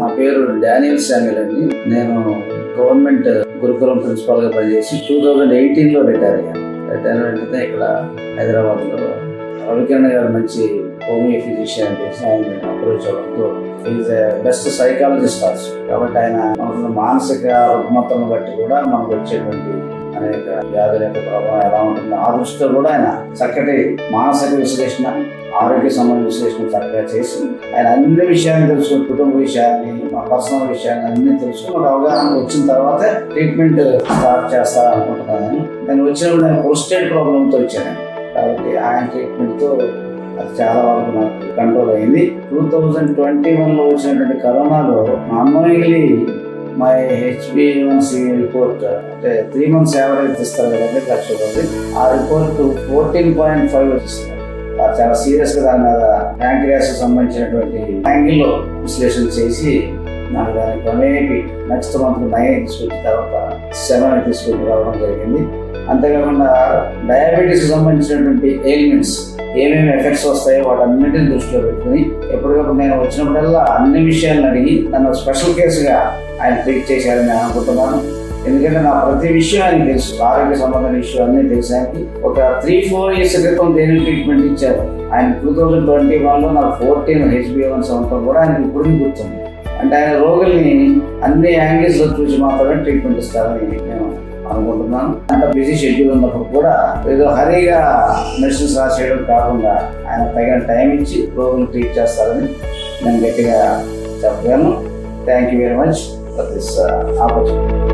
నా పేరు Daniel Samuel అండి. నేను గవర్నమెంట్ గురుకులం ప్రిన్సిపాల్గా పనిచేసి 2018లో రిటైర్ అయ్యాను. రిటైర్ వెంటనే ఇక్కడ హైదరాబాద్లో రవికిరణ్ గారు మంచి హోమియో ఫిజిషియన్ అని చేసి ఆయన అప్రోచ్ అవ్వడంతో ఈజ్ బెస్ట్ సైకాలజిస్ట్ ఆల్సో. కాబట్టి ఆయన మనకున్న మానసిక రుగ్మతలను బట్టి కూడా మనకు వచ్చేటువంటి అనేక వ్యాధుల యొక్క ప్రభావం ఎలా ఉంటుంది ఆ దృష్టిలో కూడా ఆయన చక్కటి మానసిక విశ్లేషణ, ఆరోగ్య సంబంధ విశ్లేషణ చక్కగా చేసి ఆయన అన్ని విషయాన్ని తెలుసుకుని, కుటుంబ విషయాన్ని, మా పర్సనల్ విషయాన్ని అన్ని తెలుసుకుని ఒక అవగాహన వచ్చిన తర్వాత ట్రీట్మెంట్ స్టార్ట్ చేస్తా అనుకుంటున్నాను. నేను వచ్చినప్పుడు నేను ప్రోస్టేట్ ప్రాబ్లంతో వచ్చాను. కాబట్టి ఆయన ట్రీట్మెంట్తో అది చాలా వరకు నాకు కంట్రోల్ అయింది. 2021లో వచ్చినటువంటి కరోనాలో అన్నోయింగ్లీ మై HbA1c రిపోర్ట్ అంటే 3 months యావరేజ్ ఇస్తారు కదండి, లక్ష. ఆ రిపోర్ట్ 14.5 వచ్చింది. చాలా సీరియస్ గా దాని మీద ప్యాంక్రియాస్ సంబంధించినటువంటి యాంగిల్లో విశ్లేషణ చేసి నాకు దాన్ని కొనేకి నెక్స్ట్ మంత్ 9 తీసుకొచ్చిన తర్వాత 7 తీసుకొని రావడం జరిగింది. అంతేకాకుండా డయాబెటీస్ సంబంధించినటువంటి ఎయిల్మెంట్స్ ఏమేమి ఎఫెక్ట్స్ వస్తాయో వాటన్నిటిని దృష్టిలో పెట్టుకుని ఎప్పటికప్పుడు నేను వచ్చినప్పుడల్లా అన్ని విషయాలను అడిగి నన్ను స్పెషల్ కేసుగా ఆయన ట్రీట్ చేశారని నేను అనుకుంటున్నాను. ఎందుకంటే నా ప్రతి విషయం ఆయన తెలుసు, ఆరోగ్య సంబంధమైన విషయం అన్నీ తెలిసానికి. ఒక 3-4 years క్రితం దేని ట్రీట్మెంట్ ఇచ్చారు ఆయన. 2021లో నాకు 14 HbA1c ఉండటం కూడా ఆయనకి ఇప్పుడు గుర్తుంది. అంటే ఆయన రోగుల్ని అన్ని యాంగిల్స్లో చూసి మాత్రమే ట్రీట్మెంట్ ఇస్తారని నేను అనుకుంటున్నాను. అంత బిజీ షెడ్యూల్ ఉన్నప్పుడు కూడా ఏదో హరీగా మెడిసిన్స్ రాసేయడం కాకుండా ఆయన తగిన టైం ఇచ్చి రోగులు ట్రీట్ చేస్తారని నేను గట్టిగా చెప్పగలను. Thank you very much for this opportunity.